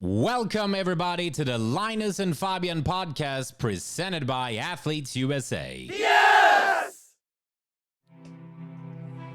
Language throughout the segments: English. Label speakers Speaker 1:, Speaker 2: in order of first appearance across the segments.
Speaker 1: Welcome, everybody, to the Linus&Fabian Podcast presented by Athletes USA.
Speaker 2: Yes!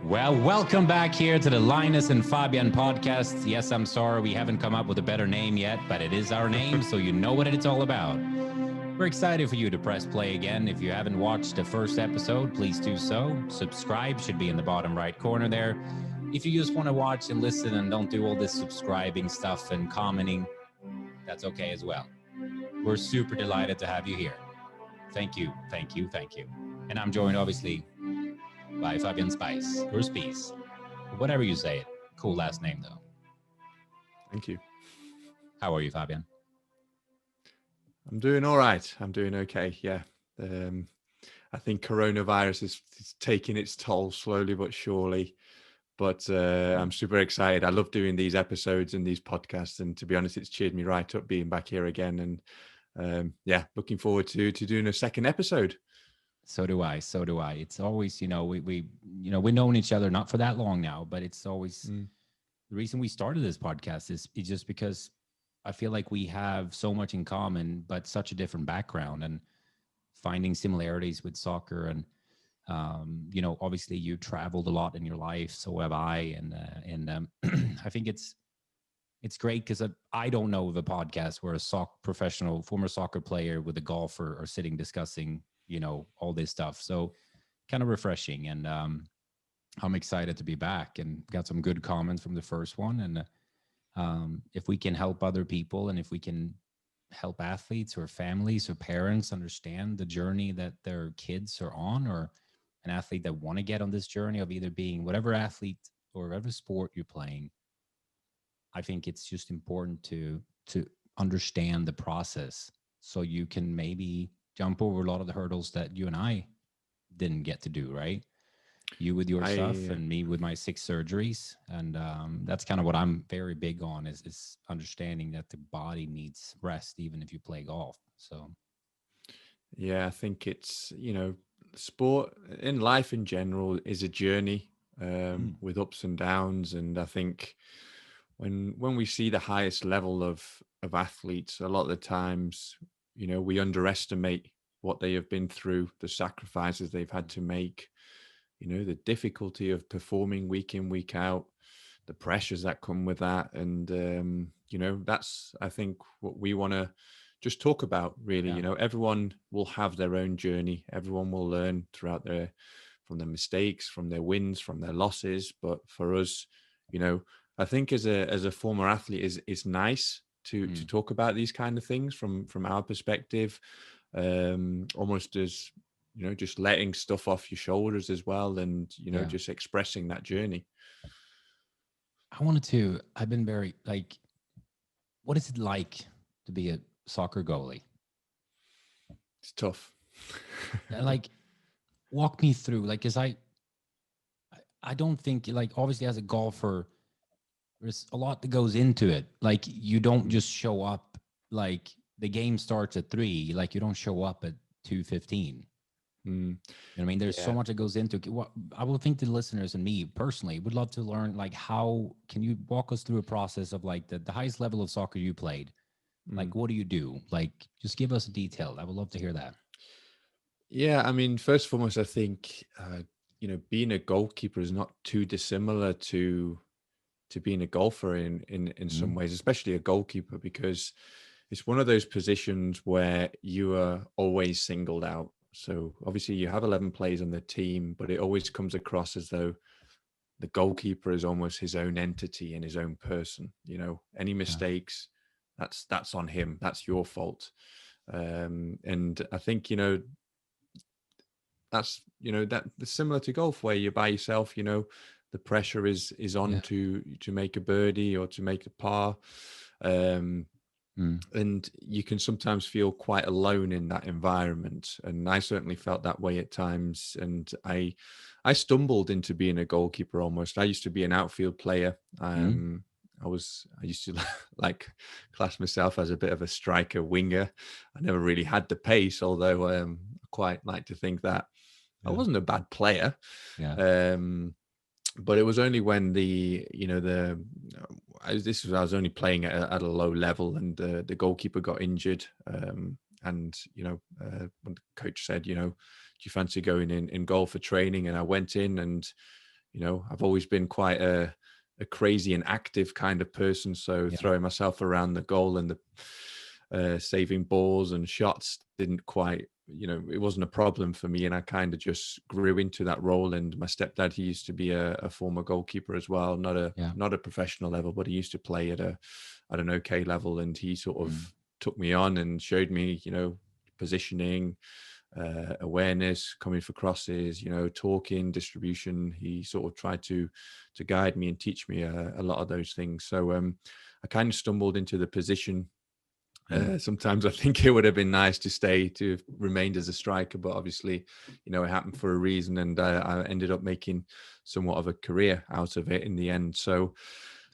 Speaker 1: Well, welcome back here to the Linus&Fabian Podcast. Yes, I'm sorry we haven't come up with a better name yet, but it is our name, so you know what it's all about. We're excited for you to press play again. If you haven't watched the first episode, please do so. Subscribe should be in the bottom right corner there. If you just want to watch and listen and don't do all this subscribing stuff and commenting, that's okay as well. We're super delighted to have you here. Thank you, thank you, thank you. And I'm joined, obviously, by Fabian Spice, or Spies, whatever you say it. Cool last name, though.
Speaker 2: Thank you.
Speaker 1: How are you, Fabian?
Speaker 2: I'm doing all right. I'm doing okay, yeah. I think coronavirus is taking its toll slowly but surely. But I'm super excited. I love doing these episodes and these podcasts. And to be honest, it's cheered me right up being back here again. And looking forward to doing a second episode.
Speaker 1: So do I. It's always, we've known each other not for that long now, but it's always the reason we started this podcast is just because I feel like we have so much in common, but such a different background, and finding similarities with soccer. And obviously you traveled a lot in your life, so have I, and I think it's great because I don't know of a podcast where a professional former soccer player with a golfer are sitting discussing all this stuff. So kind of refreshing, and I'm excited to be back and got some good comments from the first one. And if we can help other people, and if we can help athletes or families or parents understand the journey that their kids are on, or an athlete that want to get on this journey of either being whatever athlete or whatever sport you're playing, I think it's just important to understand the process so you can maybe jump over a lot of the hurdles that you and I didn't get to do, right? You with your stuff and me with my 6 surgeries. And that's kind of what I'm very big on is understanding that the body needs rest, even if you play golf. So,
Speaker 2: yeah, I think it's, sport in life in general is a journey with ups and downs. And I think when we see the highest level of athletes, a lot of the times, we underestimate what they have been through, the sacrifices they've had to make, the difficulty of performing week in, week out, the pressures that come with that. And, that's, I think, what we want to just talk about, really.
Speaker 1: Yeah.
Speaker 2: Everyone will have their own journey. Everyone will learn from their mistakes, from their wins, from their losses. But for us, I think as a former athlete, it's nice to talk about these kind of things from our perspective, almost as, just letting stuff off your shoulders as well, and just expressing that journey.
Speaker 1: I've been very what is it like to be a soccer goalie?
Speaker 2: It's tough.
Speaker 1: Walk me through, because I don't think, obviously as a golfer, there's a lot that goes into it. You don't just show up, the game starts at 3, you don't show up at 2:15. I mean, there's so much that goes into it. I will think the listeners and me personally would love to learn, how can you walk us through a process of the highest level of soccer you played? What do you do? Just give us a detail. I would love to hear that.
Speaker 2: Yeah, I mean, first and foremost, I think being a goalkeeper is not too dissimilar to being a golfer in some ways, especially a goalkeeper, because it's one of those positions where you are always singled out. So obviously you have 11 players on the team, but it always comes across as though the goalkeeper is almost his own entity and his own person. Any mistakes, that's on him. That's your fault. And I think, that's, that's similar to golf, where you're by yourself, the pressure is on to make a birdie or to make a par. And you can sometimes feel quite alone in that environment. And I certainly felt that way at times. And I stumbled into being a goalkeeper almost. I used to be an outfield player. I used to class myself as a bit of a striker winger. I never really had the pace, although I quite like to think that I wasn't a bad player. but it was only when I was only playing at a low level, and the goalkeeper got injured. And when the coach said, do you fancy going in goal for training? And I went in, and I've always been quite a crazy and active kind of person. So
Speaker 1: Yeah.
Speaker 2: throwing myself around the goal and the saving balls and shots didn't quite, it wasn't a problem for me. And I kind of just grew into that role. And my stepdad, he used to be a former goalkeeper as well, not a professional level, but he used to play at an okay level. And he sort of took me on and showed me, positioning, awareness, coming for crosses, talking, distribution. He sort of tried to guide me and teach me a lot of those things. So I kind of stumbled into the position. Sometimes I think it would have been nice to remained as a striker, but obviously, it happened for a reason, and I ended up making somewhat of a career out of it in the end. So,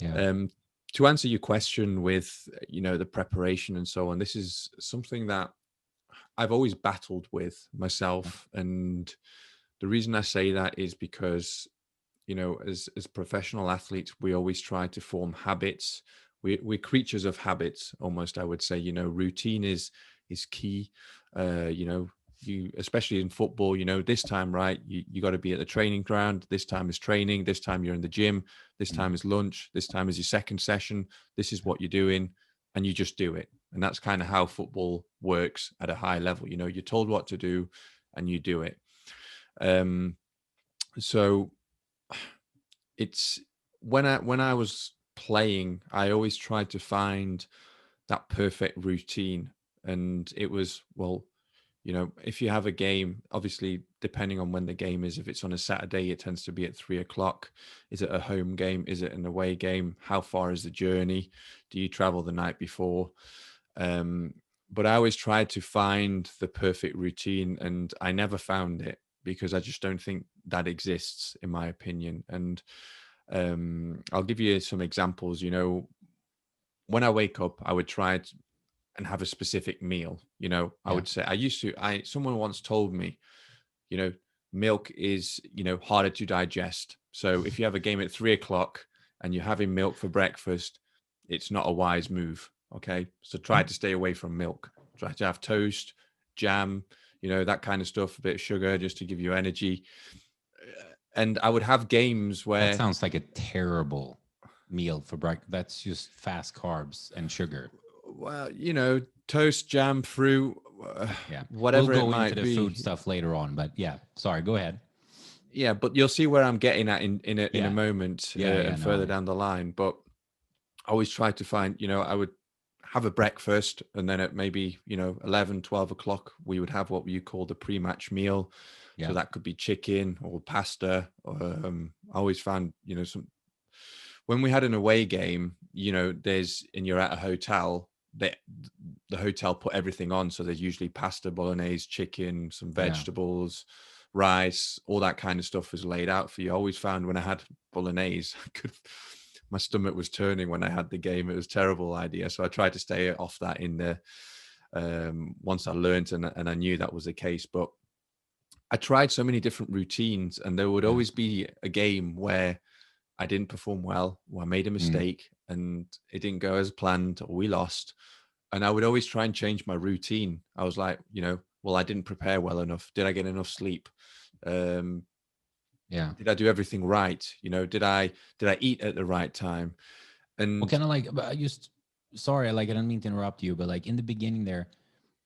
Speaker 2: to answer your question with, the preparation and so on, this is something that I've always battled with myself. And the reason I say that is because, as professional athletes, we always try to form habits. We're creatures of habits, almost, I would say. Routine is key. You, especially in football, this time, right, you got to be at the training ground. This time is training. This time you're in the gym. This time is lunch. This time is your second session. This is what you're doing, and you just do it. And that's kind of how football works at a high level. You're told what to do, and you do it. So it's when I was playing, I always tried to find that perfect routine. And it was, well, if you have a game, obviously, depending on when the game is, if it's on a Saturday, it tends to be at 3:00. Is it a home game? Is it an away game? How far is the journey? Do you travel the night before? But I always tried to find the perfect routine, and I never found it, because I just don't think that exists, in my opinion. And I'll give you some examples. When I wake up, I would try and have a specific meal. I would say, someone once told me, milk is, harder to digest. So if you have a game at 3:00 and you're having milk for breakfast, it's not a wise move. Okay. So try to stay away from milk. Try to have toast, jam, that kind of stuff, a bit of sugar just to give you energy. And I would have games where...
Speaker 1: That sounds like a terrible meal for breakfast. That's just fast carbs and sugar.
Speaker 2: Well, toast, jam, fruit, whatever
Speaker 1: we'll go
Speaker 2: it might
Speaker 1: into the
Speaker 2: be.
Speaker 1: food stuff later on, but sorry, go ahead.
Speaker 2: Yeah, but you'll see where I'm getting at in a moment, further down the line. But I always try to find, I would have a breakfast, and then at maybe 11, 12 o'clock, we would have what you call the pre-match meal. So that could be chicken or pasta. I always found when we had an away game, and you're at a hotel, the hotel put everything on. So there's usually pasta, bolognese, chicken, some vegetables, rice, all that kind of stuff was laid out for you. I always found when I had bolognese, my stomach was turning when I had the game. It was a terrible idea. So I tried to stay off that in the once I learned and I knew that was the case. But I tried so many different routines, and there would always be a game where I didn't perform well, or I made a mistake and it didn't go as planned, or we lost. And I would always try and change my routine. I was like, well, I didn't prepare well enough. Did I get enough sleep? Did I do everything right? Did I eat at the right time? And
Speaker 1: well, kind of like, sorry, I didn't mean to interrupt you, but like in the beginning there,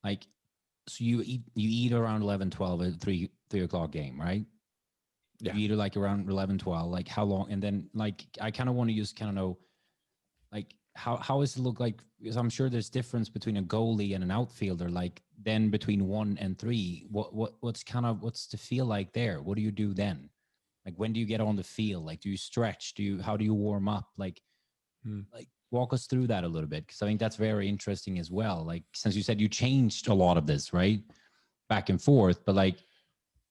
Speaker 1: like, so you eat around 11, 12 at 3:00 game, right?
Speaker 2: Yeah.
Speaker 1: You eat like around 11, 12, like how long? And then like, I kind of want to just kind of know, like, how does it look like? Because I'm sure there's difference between a goalie and an outfielder. Like then between 1 and 3, what's the feel like there? What do you do then? Like when do you get on the field? Like do you stretch? How do you warm up? Like walk us through that a little bit, because I think that's very interesting as well. Like since you said you changed a lot of this, right, back and forth, but like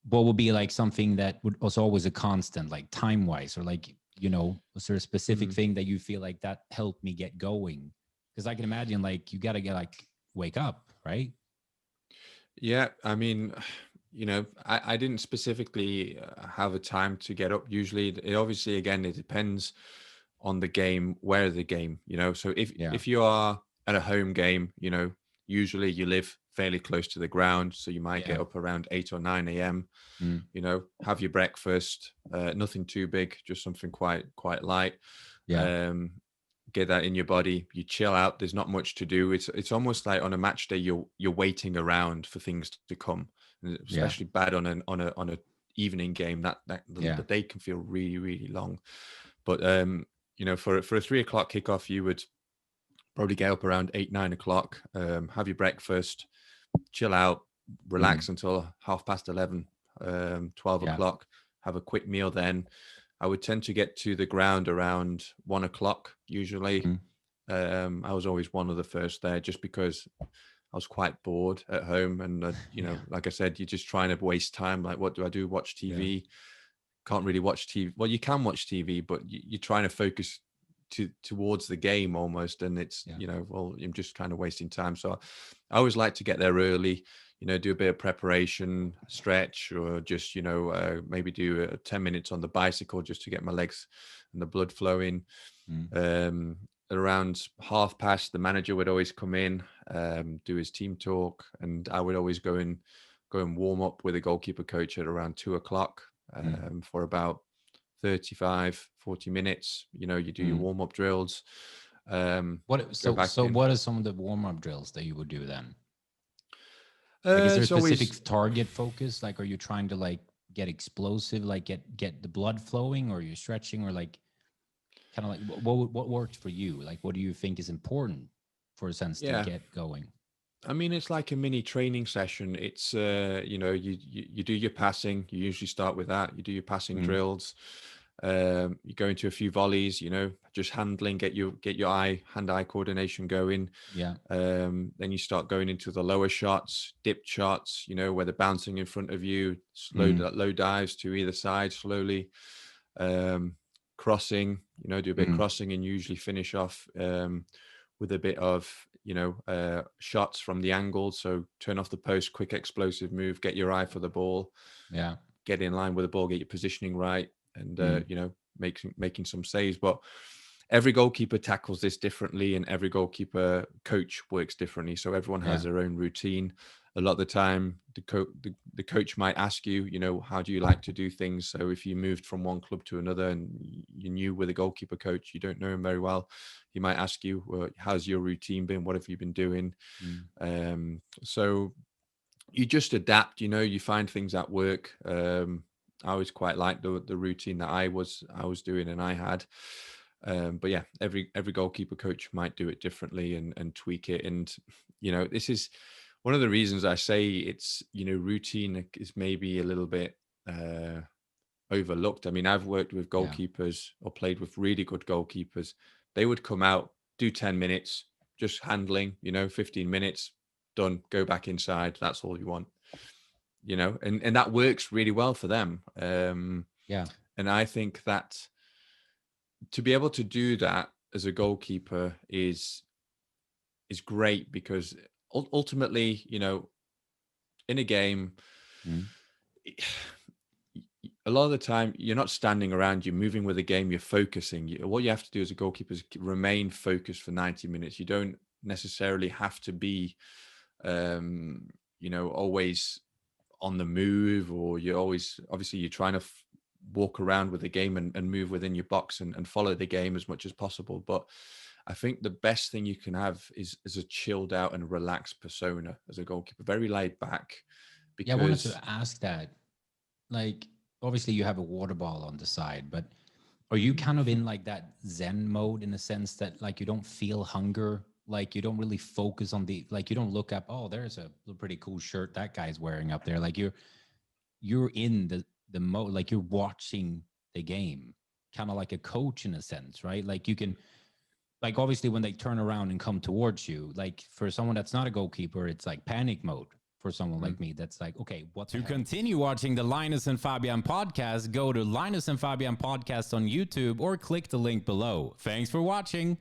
Speaker 1: what would be like something that was always a constant, like time wise, or like, was there a specific thing that you feel like that helped me get going? Because I can imagine like you got to get like wake up, right?
Speaker 2: Yeah, I mean, I didn't specifically have a time to get up. Usually, it obviously, again, it depends on the game, where the game, So
Speaker 1: Yeah.
Speaker 2: if you are at a home game, usually you live fairly close to the ground, so you might get
Speaker 1: Yeah.
Speaker 2: up around 8 or 9 a.m.
Speaker 1: Mm.
Speaker 2: Have your breakfast, nothing too big, just something quite light.
Speaker 1: Yeah.
Speaker 2: Get that in your body. You chill out. There's not much to do. It's almost like on a match day, you're waiting around for things to come. And
Speaker 1: Yeah.
Speaker 2: especially bad on a evening game. That
Speaker 1: Yeah.
Speaker 2: the day can feel really, really long. But for a 3 o'clock kickoff, you would probably get up around 8, 9 o'clock. Have your breakfast, chill out, relax until 11:30, 12
Speaker 1: Yeah.
Speaker 2: o'clock. Have a quick meal then. I would tend to get to the ground around 1 o'clock usually.
Speaker 1: Mm.
Speaker 2: I was always one of the first there just because I was quite bored at home. And,
Speaker 1: Yeah.
Speaker 2: like I said, you're just trying to waste time. Like, what do I do? Watch
Speaker 1: Yeah.
Speaker 2: TV. Can't really watch TV. Well, you can watch TV, but you're trying to focus towards the game almost. And it's,
Speaker 1: Yeah.
Speaker 2: well, I'm just kind of wasting time. So I always like to get there early, do a bit of preparation, stretch, or just, maybe do 10 minutes on the bicycle just to get my legs and the blood flowing. Around 1:30, the manager would always come in, do his team talk, and I would always go and warm up with a goalkeeper coach at around 2 o'clock for about 35, 40 minutes. You do your warm up drills.
Speaker 1: What are some of the warm up drills that you would do then? Like, is there a specific target focus? Like, are you trying to like get explosive, like get the blood flowing, or you're stretching, or like kind of like what worked for you? Like, what do you think is important for a sense to get going?
Speaker 2: I mean, it's like a mini training session. It's you do your passing. You usually start with that. You do your passing drills. You go into a few volleys. Just handling, get your hand-eye coordination going.
Speaker 1: Yeah.
Speaker 2: Then you start going into the lower shots, dipped shots. Where they're bouncing in front of you. Low dives to either side slowly. Crossing. Do a bit of crossing, and usually finish off with a bit of shots from the angle. So turn off the post, quick explosive move, get your eye for the ball, get in line with the ball, get your positioning right, and making some saves. But every goalkeeper tackles this differently, and every goalkeeper coach works differently. So everyone has their own routine. A lot of the time, the coach might ask you, how do you like to do things? So if you moved from one club to another and you're new with a goalkeeper coach, you don't know him very well, he might ask you, well, how's your routine been? What have you been doing? So you just adapt, you find things that work. I always quite liked the routine that I was doing and I had. But yeah, every goalkeeper coach might do it differently and tweak it. And, this is one of the reasons I say it's, routine is maybe a little bit overlooked. I mean, I've worked with goalkeepers or played with really good goalkeepers. They would come out, do 10 minutes, just handling, 15 minutes, done, go back inside. That's all you want, and that works really well for them. And I think that to be able to do that as a goalkeeper is great, because ultimately, in a game, a lot of the time you're not standing around, you're moving with the game, you're focusing. What you have to do as a goalkeeper is remain focused for 90 minutes. You don't necessarily have to be, always on the move, or you're always, obviously you're trying to walk around with the game and move within your box and follow the game as much as possible. But I think the best thing you can have is a chilled out and relaxed persona as a goalkeeper, very laid back. Because
Speaker 1: I wanted to ask that. Like, obviously you have a water ball on the side, but are you kind of in like that Zen mode, in a sense that like you don't feel hunger, like you don't really focus on like you don't look up, oh, there's a pretty cool shirt that guy's wearing up there. Like you're in the mode, like you're watching the game, kind of like a coach in a sense, right? Like you can, like, obviously when they turn around and come towards you, like for someone that's not a goalkeeper, it's like panic mode. For someone like me, that's like, okay, what to continue watching the Linus and Fabian podcast, go to Linus and Fabian Podcast on YouTube or click the link below. Thanks for watching.